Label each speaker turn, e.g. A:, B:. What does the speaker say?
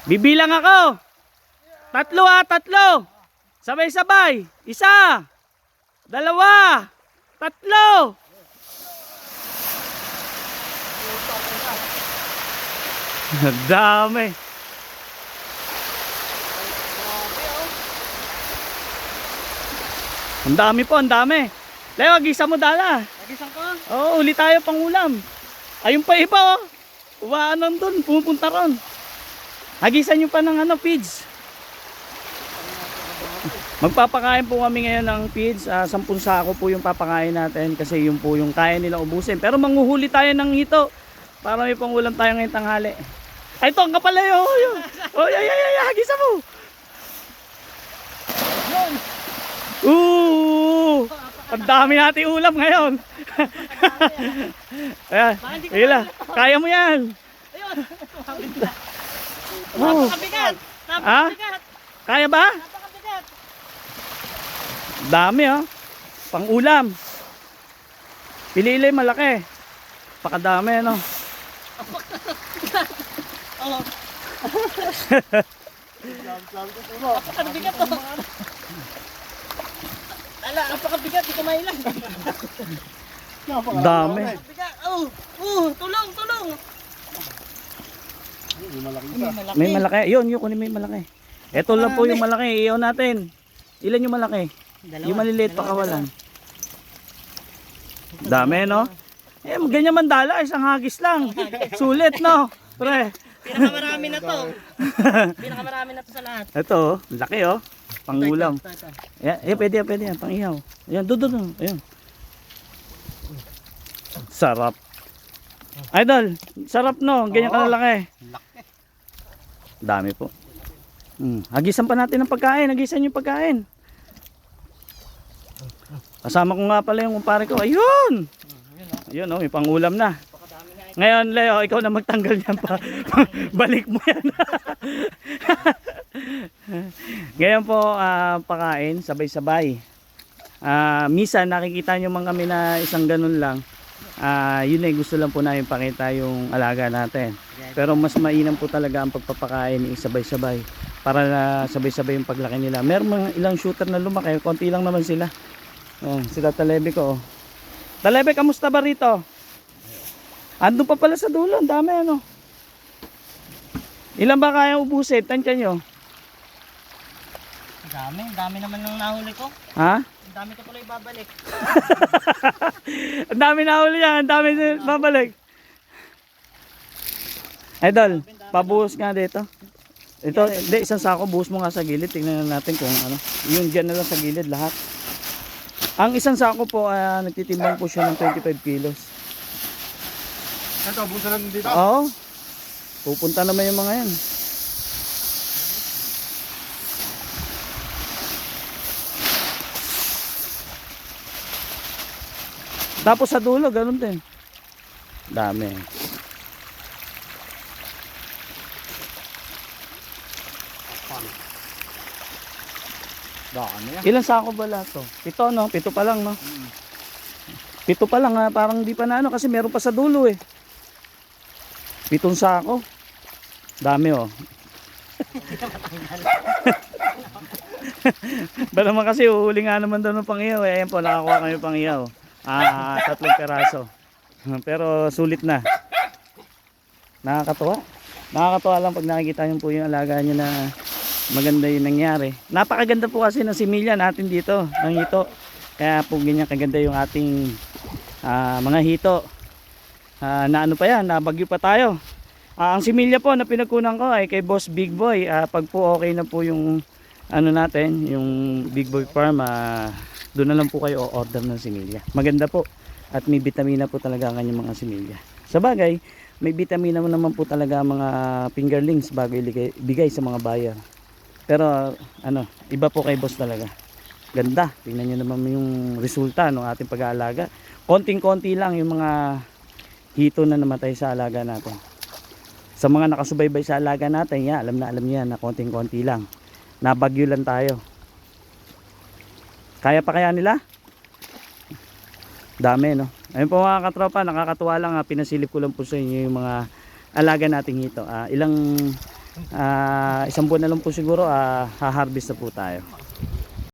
A: Bibilang ako. Tatlo ha, tatlo. Sabay-sabay. Isa. Dalawa. Tatlo. Dami. Ang dami po, ang dami. Leo, agisa mo dala.
B: Agisan ko.
A: Oo, uli tayo pang ulam. Ayun pa iba oh. Uwaan doon, pumupunta ron. Agisan nyo pa ng ano, feeds. Magpapakain po kami ngayon ng feeds. 10 sako po yung papakain natin kasi yun po yung kaya nila ubusin. Pero manghuhuli tayo ng hito para may pang ulam tayo ngayong tanghali. Ay, ito ang kapalayo. Oh, agisa mo. Ang dami natin ulam ngayon. Ayan, Ila, kaya mo yan.
B: Ayun.
A: Oh.
B: Napakabigat.
A: Ha?
B: Napakabigat.
A: Kaya ba?
B: Napakabigat.
A: Dami oh. Pang ulam. Pili-ili malaki. Pakadami ano.
B: Oh. Napakabigat to. Ala, napakabigat, di ko mailan.
A: Dami.
B: Napakabigat. Tulong, tulong.
A: May malaki. Yun, kunin mo yung malaki. Ito lang po yung malaki. Iyaw natin. Ilan yung malaki? Yung maliliit pakawalan. Dami no? Ganyan mandala. Isang hagis lang. Sulit no? Pre.
B: Pinakamarami na to. Pinakamarami na to sa lahat.
A: Ito, laki oh. Pangulam. Pwede yan. Pang ihaw. Ayan, doon. Ayan. Sarap. Idol, sarap no. Ganyan kalalaki. Dami po. Hagisan pa natin ng pagkain. Hagisan yung pagkain. Kasama ko nga pala yung kumpare ko. Ayun! Ayun oh, may pangulam na. Ngayon, Leo, ikaw na magtanggal yan pa. Balik mo yan. Ngayon po, pakain, sabay-sabay. Misa, nakikita nyo man kami na isang ganun lang. Yun ay gusto lang po namin pakita yung alaga natin. Pero mas mainam po talaga ang pagpapakain sabay-sabay. Para na sabay-sabay yung paglaki nila. Meron mga ilang shooter na lumaki. Konti lang naman sila. Sila Talebe ko. Talebe, kamusta ba rito? Ando pa pala sa dulo, ang dami ano. Ilan ba kayang ubusin? Tansya nyo?
B: Dami naman ng nahuli ko.
A: Ha?
B: Ang dami ko tuloy babalik.
A: Ang dami nahuli yan, ang dami babalik. Idol, pabuhos nga dito. Ito, hindi, isang sako, buhos mo nga sa gilid. Tingnan natin kung ano. Yun dyan na lang sa gilid lahat. Ang isang sako po, nagtitimbang po siya ng 25 kilos.
C: Ito, busa lang dito.
A: Oo. Pupunta naman yung mga yan. Tapos sa dulo, ganun din. Dami.
C: Dami yan.
A: Ilang sako ba lahat to? 7 no? 7 pa lang no? 7 pa lang ha? Parang di pa na ano kasi meron pa sa dulo eh. 7 sako. Dami oh. Ba naman kasi uhuli nga naman daw ng pangiyaw eh. Ayan po, nakakuha kami pangiyaw. 3 peraso. Pero sulit na. Nakakatuwa. Nakakatuwa lang pag nakikita nyo po yung alaga nyo na maganda yung nangyari. Napakaganda po kasi ng similya natin dito, ng hito. Kaya po ganyan kaganda yung ating mga hito. Na ano pa yan, nabagyo pa tayo. Ang similya po na pinagkunan ko ay kay Boss Big Boy. Pag po okay na po yung ano natin, yung Big Boy Farm, doon na lang po kayo o-order ng similya. Maganda po at may vitamina po talaga ang kanyang mga similya. Sa bagay, may vitamina naman po talaga mga fingerlings bago ibigay sa mga buyer. Pero ano, iba po kay Boss talaga. Ganda. Tingnan niyo naman yung resulta ng ating pag-aalaga. Konting-konti lang yung mga hito na namatay sa alaga natin. Sa mga nakasubaybay sa alaga natin, alam niya na konting-konti lang. Nabagyo lang tayo. Kaya pa kaya nila? Dami no. Ayun po mga katropa, nakakatuwa lang, pinasilip ko lang po sa inyo yung mga alaga natin ito. Isang buwan na lang po siguro, ha-harvest na po tayo.